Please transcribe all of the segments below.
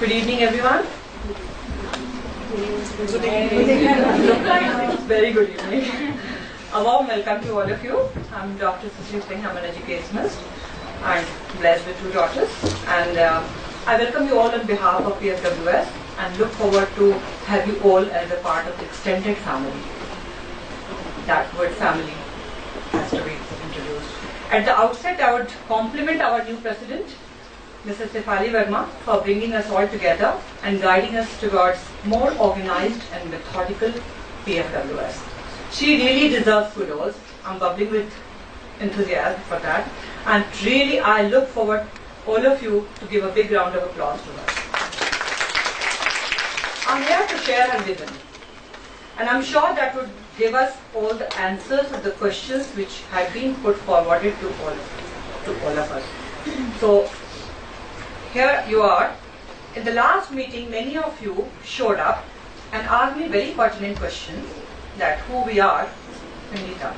Good evening, everyone. Very good evening. A warm welcome to all of you. I'm Dr. Sushi Singh. I'm an educationist and blessed with 2 daughters. And I welcome you all on behalf of PFWS and look forward to have you all as a part of the extended family. That word family has to be introduced. At the outset, I would compliment our new president, Mrs. Sefali Verma, for bringing us all together and guiding us towards more organized and methodical PFWS. She really deserves kudos. I'm bubbling with enthusiasm for that. And really, I look forward, all of you, to give a big round of applause to her. I'm here to share her vision. And I'm sure that would give us all the answers of the questions which have been put forwarded to all of us. So, here you are. In the last meeting, many of you showed up and asked me very pertinent questions that who we are, Nita,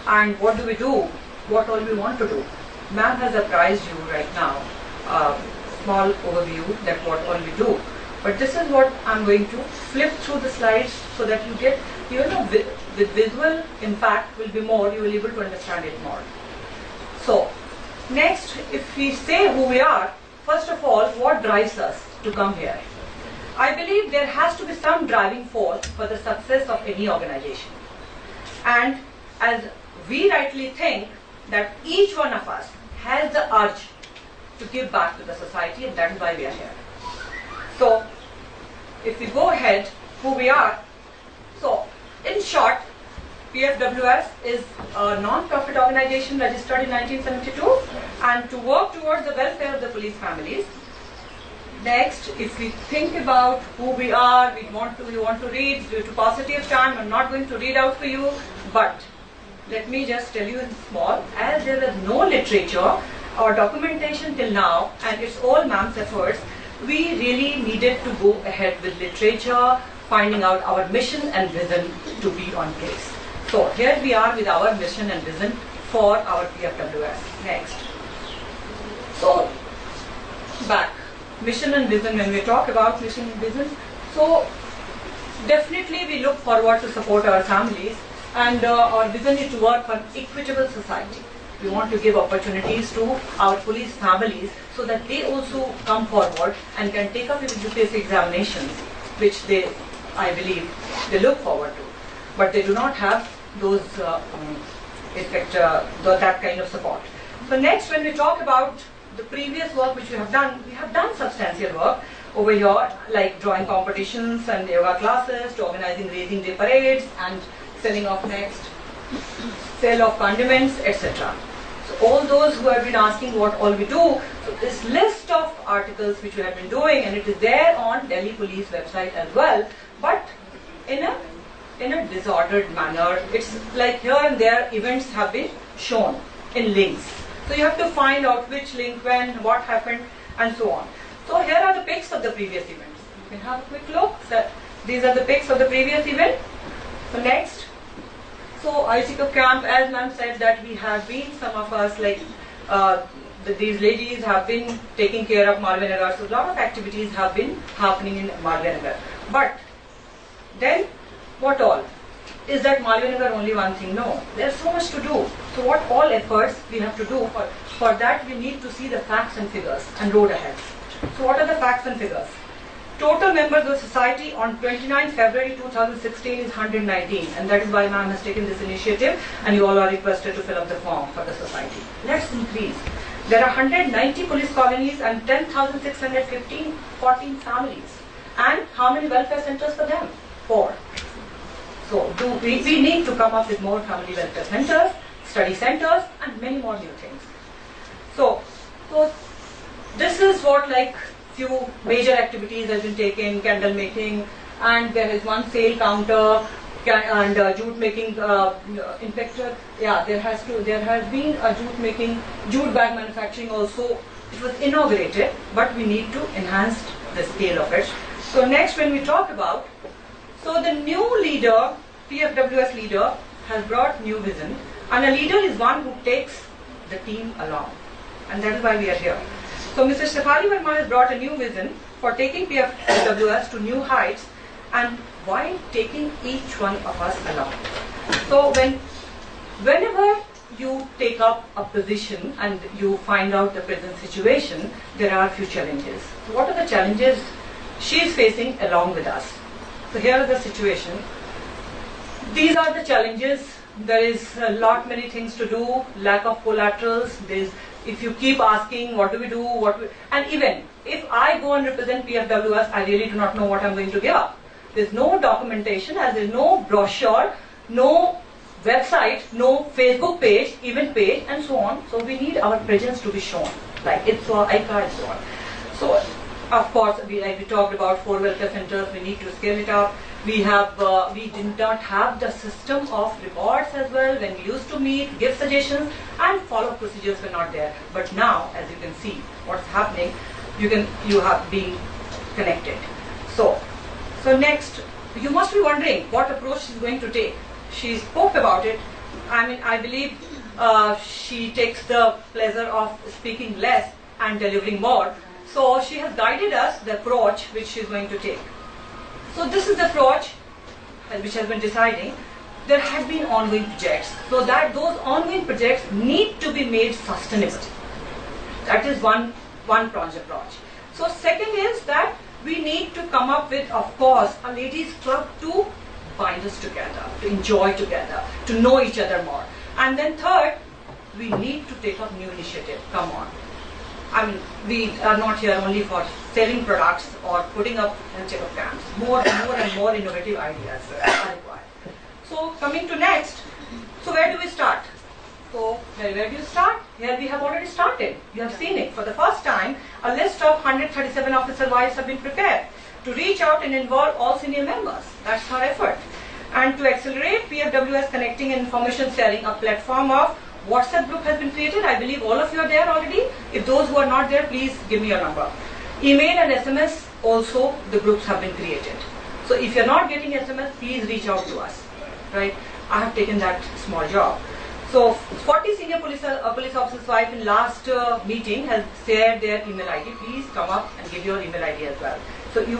and what do we do, what all we want to do. Ma'am has apprised you right now, small overview that what all we do. But this is what I'm going to flip through the slides so that you get, with visual impact will be more, you will be able to understand it more. So, next, if we say who we are, first of all, what drives us to come here? I believe there has to be some driving force for the success of any organization. And as we rightly think that each one of us has the urge to give back to the society, and that is why we are here. So, if we go ahead, who we are. So, in short, PFWS is a non-profit organization registered in 1972 and to work towards the welfare of the police families. Next, if we think about who we are, we want to read. Due to paucity of time, I'm not going to read out for you, but let me just tell you in small, as there is no literature or documentation till now, and it's all ma'am's efforts, we really needed to go ahead with literature, finding out our mission and vision to be on place. So here we are with our mission and vision for our PFWS. Next. So, back. Mission and vision, when we talk about mission and vision, so definitely we look forward to support our families, and our vision is to work for equitable society. We want to give opportunities to our police families so that they also come forward and can take up UPSC examinations, which they, I believe, they look forward to. But they do not have those, that kind of support. So next, when we talk about the previous work which we have done substantial work over here, like drawing competitions and yoga classes, to organizing raising day parades and selling of next, sale of condiments, etc. So all those who have been asking what all we do, so this list of articles which we have been doing, and it is there on Delhi Police website as well, but in a disordered manner. It's like here and there events have been shown in links. So you have to find out which link, when, what happened, and so on. So here are the pics of the previous events. You can have a quick look. These are the pics of the previous event. So next. So ICCO camp, as ma'am said, that we have been, some of us, like these ladies have been taking care of Malviya Nagar. So a lot of activities have been happening in Malviya Nagar. But then, what all? Is that Malviya Nagar only one thing? No. There's so much to do. So what all efforts we have to do? For that we need to see the facts and figures and road ahead. So what are the facts and figures? Total members of society on 29 February 2016 is 119, and that is why ma'am has taken this initiative, and you all are requested to fill up the form for the society. Let's increase. There are 190 police colonies and 10,614 families. And how many welfare centers for them? 4. So we need to come up with more family welfare centers, study centers, and many more new things. So this is what, like, few major activities have been taken: candle making, and there is one sale counter, and jute making inspector. Yeah, there has been a jute bag manufacturing also. It was inaugurated, but we need to enhance the scale of it. So next, when we talk about, so the new leader, PFWS leader, has brought new vision, and a leader is one who takes the team along, and that is why we are here. So Mr. Shefali Verma has brought a new vision for taking PFWS to new heights, and while taking each one of us along. So whenever you take up a position and you find out the present situation, there are a few challenges. So what are the challenges she is facing along with us? So here is the situation. These are the challenges. There is a lot many things to do, lack of collaterals. If you keep asking what do we do, and even if I go and represent PFWS, I really do not know what I'm going to give up. There's no documentation, as there's no brochure, no website, no Facebook page, event page, and so on. So we need our presence to be shown, like ITSWA, ICA, and so on. So of course, we talked about 4 welfare centers. We need to scale it up. We did not have the system of reports as well. When we used to meet, give suggestions, and follow procedures were not there. But now, as you can see, what's happening, you have been connected. So next, you must be wondering what approach she's going to take. She spoke about it. I mean, I believe she takes the pleasure of speaking less and delivering more. So she has guided us the approach which she is going to take. So this is the approach which has been deciding. There had been ongoing projects, so that those ongoing projects need to be made sustainable. That is one pronged approach. So second is that we need to come up with, of course, a ladies' club to bind us together, to enjoy together, to know each other more. And then third, we need to take up new initiative. Come on. I mean, we are not here only for selling products or putting up health checkup camps. More and more innovative ideas are required. So coming to next, so where do we start? So where do you start? Here we have already started. You have seen it. For the first time, a list of 137 officer wives have been prepared to reach out and involve all senior members. That's our effort. And to accelerate PFWS connecting and information sharing, a platform of WhatsApp group has been created. I believe all of you are there already. If those who are not there, please give me your number. Email and SMS also, the groups have been created. So if you're not getting SMS, please reach out to us. Right? I have taken that small job. So 40 senior police officers' wife in last meeting has shared their email ID. Please come up and give your email ID as well. So we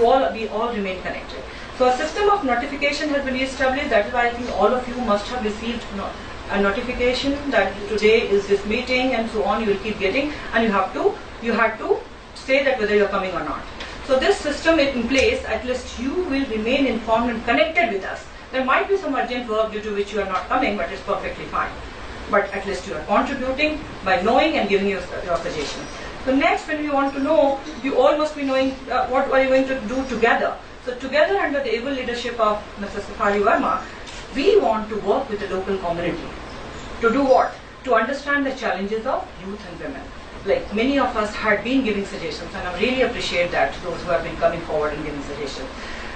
all remain connected. So a system of notification has been established. That is why I think all of you must have received a notification that today is this meeting and so on. You will keep getting, and you have to say that whether you are coming or not. So this system is in place. At least you will remain informed and connected with us. There might be some urgent work due to which you are not coming, but it's perfectly fine. But at least you are contributing by knowing and giving your suggestions. So next, when you want to know, you all must be knowing what are you going to do together. So together, under the able leadership of Mr. Shefali Verma, we want to work with the local community. To do what? To understand the challenges of youth and women. Like many of us had been giving suggestions, and I really appreciate that, those who have been coming forward and giving suggestions.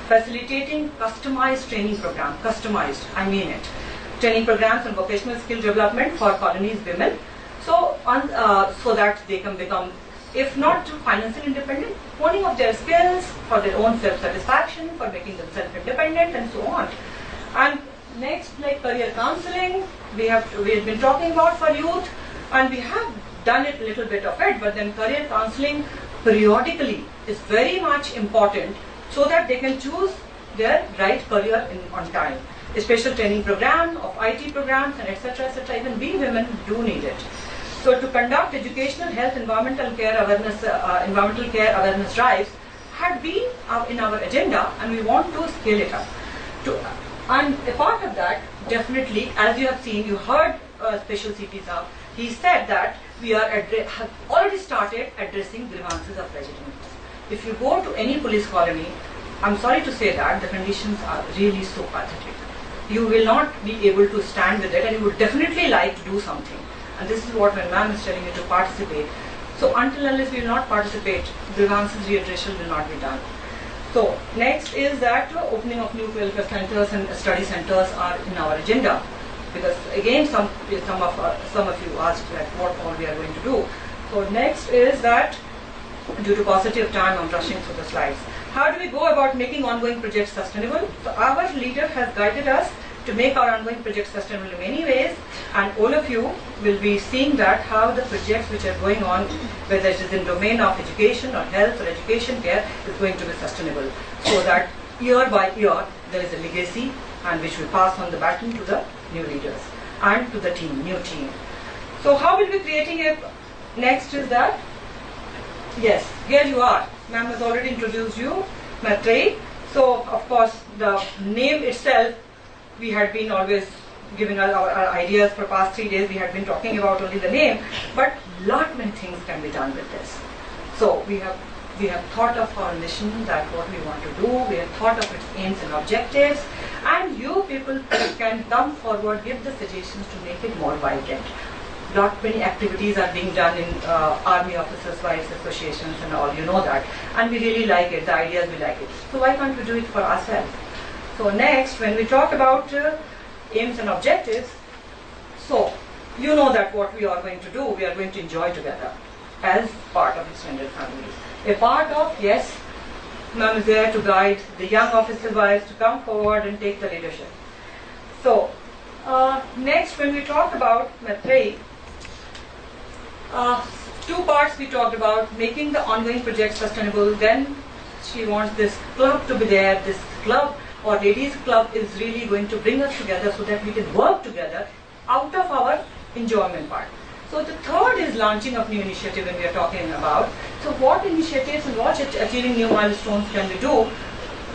Facilitating customized training program, customized, I mean it. Training programs and vocational skill development for colonies women, so that they can become, if not financially independent, honing of their skills for their own self-satisfaction, for making them self-independent, and so on. And next, like career counseling, we have been talking about for youth, and we have done it a little bit of it, but then career counseling periodically is very much important so that they can choose their right career on time. A special training program of IT programs and etc. etc. Even we women do need it. So to conduct educational, health, environmental care awareness drives had been in our agenda, and we want to scale it up. And a part of that, definitely, as you have seen, you heard Special CP Saab, he said that we have already started addressing grievances of residents. If you go to any police colony, I'm sorry to say that the conditions are really so pathetic. You will not be able to stand with it, and you would definitely like to do something. And this is what when ma'am is telling you to participate. So until unless we will not participate, grievances reiteration will not be done. So next is that opening of new welfare centers and study centers are in our agenda. Because again, some of you asked that what all we are going to do. So next is that, due to paucity of time, I'm rushing through the slides. How do we go about making ongoing projects sustainable? So our leader has guided us to make our ongoing projects sustainable in many ways, and all of you will be seeing that how the projects which are going on, whether it is in domain of education or health or education care, is going to be sustainable, so that year by year there is a legacy and which will pass on the baton to the new leaders and to the team, new team. So how will we be creating a next is that, yes, here you are. Ma'am has already introduced you, Maitreyi. So of course the name itself, we had been always giving our ideas for past 3 days. We had been talking about only the name, but lot many things can be done with this. So we have thought of our mission, that what we want to do. We have thought of its aims and objectives, and you people can come forward, give the suggestions to make it more vibrant. Lot many activities are being done in Army Officers' Wives Associations and all, you know that. And we really like it, the ideas we like it. So why can't we do it for ourselves? So next, when we talk about aims and objectives, so you know that what we are going to do, we are going to enjoy together as part of extended families. A part of, yes, ma'am is there to guide the young officer wives to come forward and take the leadership. So next, when we talk about Maitreyi, two parts we talked about: making the ongoing project sustainable. Then she wants this club to be there. This club or ladies club is really going to bring us together so that we can work together out of our enjoyment part. So the third is launching of new initiative when we are talking about. So what initiatives and what achieving new milestones can we do?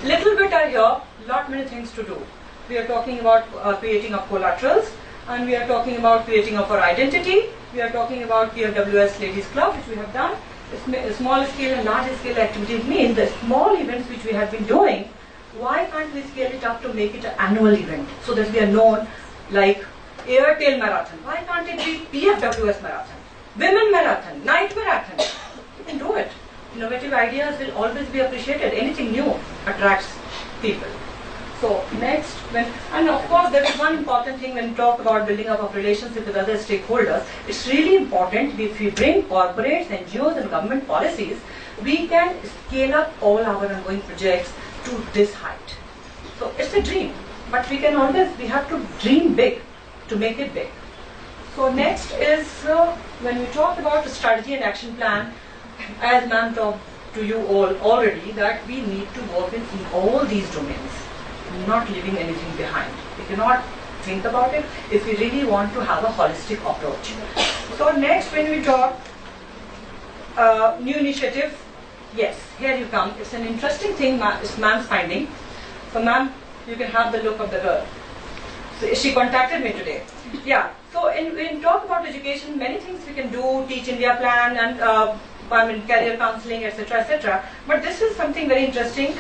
Little bit are here, lot many things to do. We are talking about creating of collaterals, and we are talking about creating of our identity. We are talking about PFWS Ladies Club, which we have done. Small scale and large scale activities mean the small events which we have been doing, why can't we scale it up to make it an annual event so that we are known, like Airtel Marathon. Why can't it be PFWS Marathon, Women Marathon, Night Marathon? You can do it. Innovative ideas will always be appreciated. Anything new attracts people. So next, and of course there is one important thing when we talk about building up of relationship with other stakeholders. It's really important if we bring corporates, NGOs and government policies, we can scale up all our ongoing projects to this height. So it's a dream, but we have to dream big to make it big. So next is when we talk about the strategy and action plan, as ma'am talked to you all already, that we need to work in all these domains, not leaving anything behind. We cannot think about it if we really want to have a holistic approach. So next, when we talk new initiative, yes, here you come. It's an interesting thing, it's ma'am's finding. So ma'am, you can have the look of the girl. So she contacted me today. Yeah, so in talk about education, many things we can do, Teach India plan and career counseling, etc., etc. But this is something very interesting.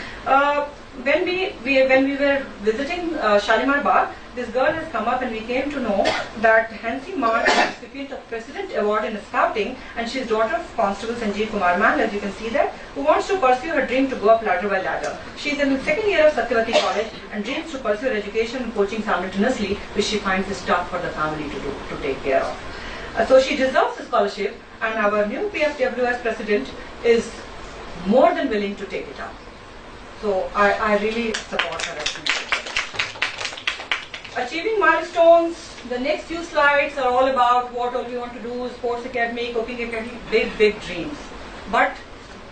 When we were visiting Shalimar Bagh, this girl has come up and we came to know that Hansi Maan is recipient of President Award in Scouting, and she is daughter of Constable Sanjeev Kumar Maan, as you can see that, who wants to pursue her dream to go up ladder by ladder. She is in the second year of Satyavati College and dreams to pursue her education and coaching simultaneously, which she finds is tough for the family to take care of. So she deserves a scholarship, and our new PFWS president is more than willing to take it up. So I really support her. Achieving milestones, the next few slides are all about what all we want to do, sports academy, cooking academy, big dreams. But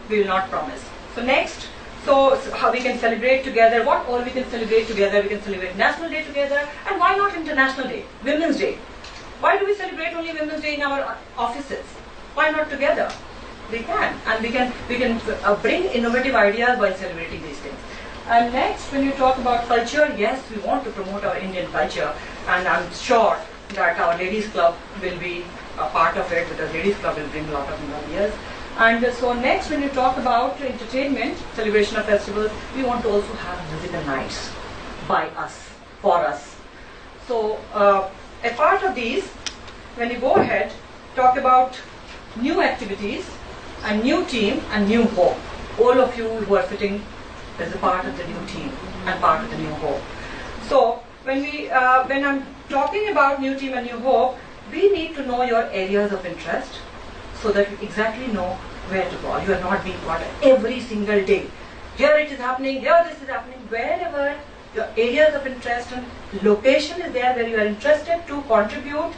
we will not promise. So next, so how we can celebrate together, what all we can celebrate together. We can celebrate National Day together, and why not International Day, Women's Day? Why do we celebrate only Women's Day in our offices? Why not together? We can, and we can bring innovative ideas while celebrating these things. And next, when you talk about culture, yes, we want to promote our Indian culture, and I'm sure that our Ladies Club will be a part of it, because Ladies Club will bring a lot of new ideas. And so next, when you talk about entertainment, celebration of festivals, we want to also have musical nights by us, for us. So a part of these, when you go ahead, talk about new activities, a new team and new hope. All of you who are sitting as a part of the new team and part of the new hope. So when I'm talking about new team and new hope, we need to know your areas of interest so that we exactly know where to go. You are not being part of every single day. Here it is happening, here this is happening. Wherever your areas of interest and location is there where you are interested to contribute.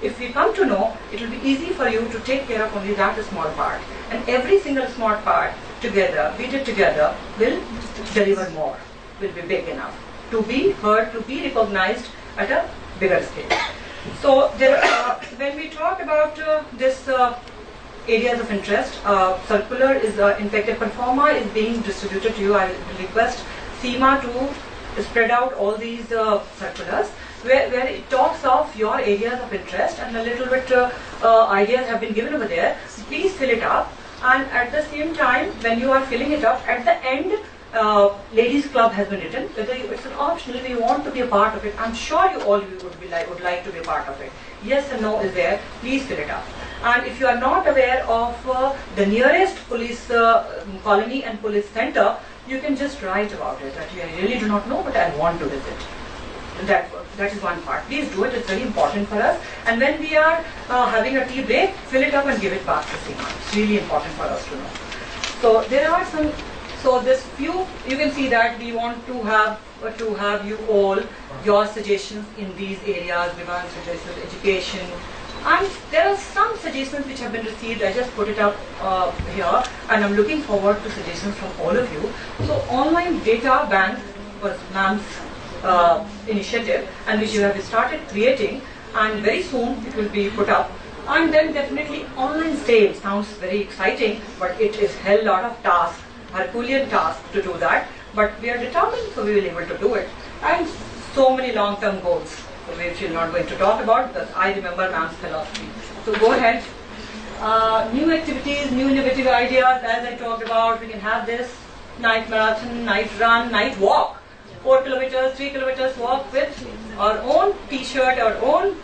If we come to know, it will be easy for you to take care of only that small part. And every single small part together, we did together, will deliver more, will be big enough to be heard, to be recognized at a bigger scale. So there, when we talk about this areas of interest, circular is, in fact, a performer is being distributed to you. I will request Seema to spread out all these circulars where it talks of your areas of interest, and a little bit ideas have been given over there. Please fill it up, and at the same time, when you are filling it up, at the end, ladies club has been written. Whether it's an optional, if you want to be a part of it, I'm sure you all would like to be a part of it. Yes and no is there. Please fill it up. And if you are not aware of the nearest police colony and police center, you can just write about it. That I really do not know, but I want to visit. That is one part. Please do it. It's very important for us. And when we are having a tea break, fill it up and give it back to Seema. It's really important for us to know. So there are some. So this few, you can see that we want to have you all your suggestions in these areas. Vivan suggestions, education, and there are some suggestions which have been received. I just put it up here, and I'm looking forward to suggestions from all of you. So online data bank was ma'am's initiative, and which you have started creating, and very soon it will be put up. And then definitely online sales sounds very exciting, but it is hell lot of task, Herculean task to do that. But we are determined, so we will be able to do it. And so many long-term goals, which we're not going to talk about because I remember ma'am's philosophy. So go ahead. New activities, new innovative ideas, as I talked about, we can have this night marathon, night run, night walk. 4 kilometers, 3 kilometers walk with our own t-shirt, our own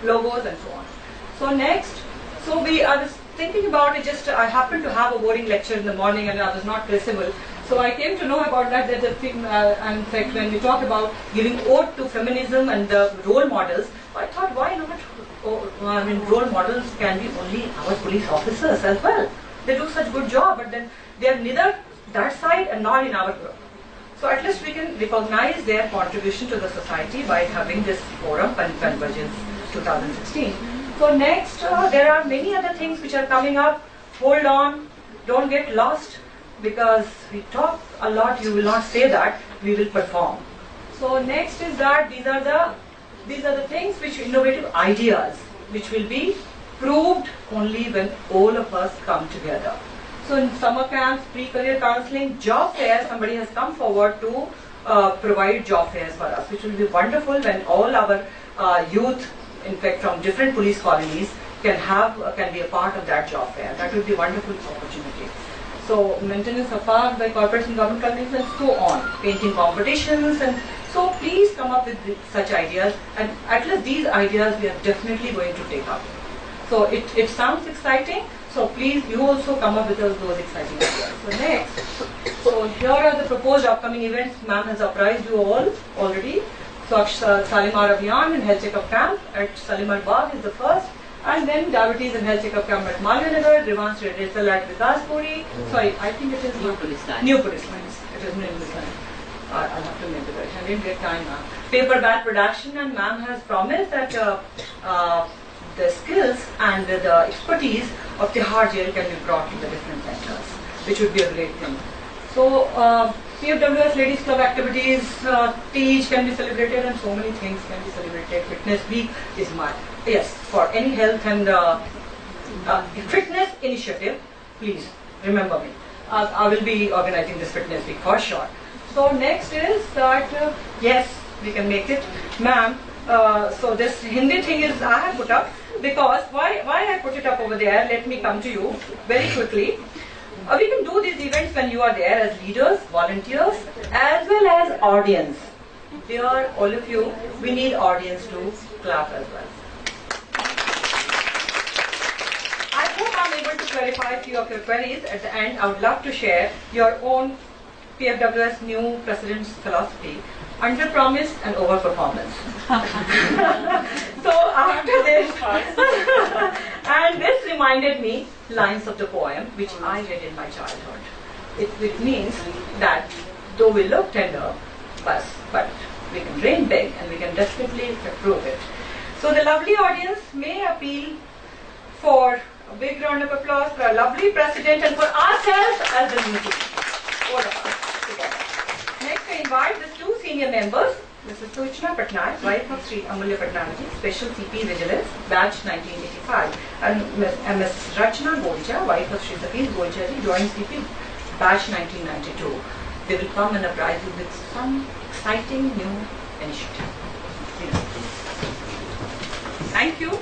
logos and so on. So next, I was thinking about it, just I happened to have a boarding lecture in the morning and I was not flexible. So I came to know about that, in fact, when we talk about giving ode to feminism and the role models, I thought, why not? Role models can be only our police officers as well. They do such good job, but then they are neither that side and not in our group. So at least we can recognize their contribution to the society by having this forum, Convergence 2016. So next, there are many other things which are coming up. Hold on, don't get lost, because we talk a lot, you will not say that, we will perform. So next is that these are the things which innovative ideas, which will be proved only when all of us come together. So in summer camps, pre-career counseling, job fairs, somebody has come forward to provide job fairs for us, which will be wonderful when all our youth, in fact from different police colonies, can be a part of that job fair. That will be a wonderful opportunity. So maintenance of parks by corporates and government companies and so on, painting competitions, and so please come up with such ideas, and at least these ideas we are definitely going to take up. So it sounds exciting. So please, you also come up with those exciting ideas. So next, so here are the proposed upcoming events. Ma'am has apprised you all already. So Salimar Abhiyan and Health Checkup Camp at Salimar Bagh is the first. And then Diabetes and Health Checkup Camp at Malvinagar, Grievance Redressal at Vikaspuri. Sorry, I think it is New Police Lines. New Police Lines. It is New Police Lines. I'll have to make the correction. I didn't get time now. Paper bag production, and ma'am has promised that the skills and the expertise of Tihar Jail can be brought to the different centers, which would be a great thing. So PFWS Ladies Club activities, teach can be celebrated, and so many things can be celebrated. Fitness week is for any health and fitness initiative. Please remember me. I will be organizing this fitness week for sure. So next is that yes, we can make it, ma'am. So this Hindi thing is I have put up because why I put it up over there. Let me come to you very quickly. We can do these events when you are there as leaders, volunteers, as well as audience. Dear all of you, we need audience to clap as well. I hope I'm able to clarify a few of your queries. At the end, I would love to share your own PFWS new president's philosophy: under promise and over performance. So after this, and this reminded me lines of the poem which I read in my childhood. It means that though we look tender, us, but we can dream big and we can definitely approve it. So the lovely audience may appeal for a big round of applause for our lovely president and for ourselves as the new team, all of us together. Next, I invite the two senior members, Mrs. Suchna Patnaik, wife of Sri Amulya Patnaik, Special CP Vigilance, batch 1985, and Ms. Rachna Golcha, wife of Sri Satish Golcha, joint CP, batch 1992. They will come and apprise you with some exciting new initiative. Thank you.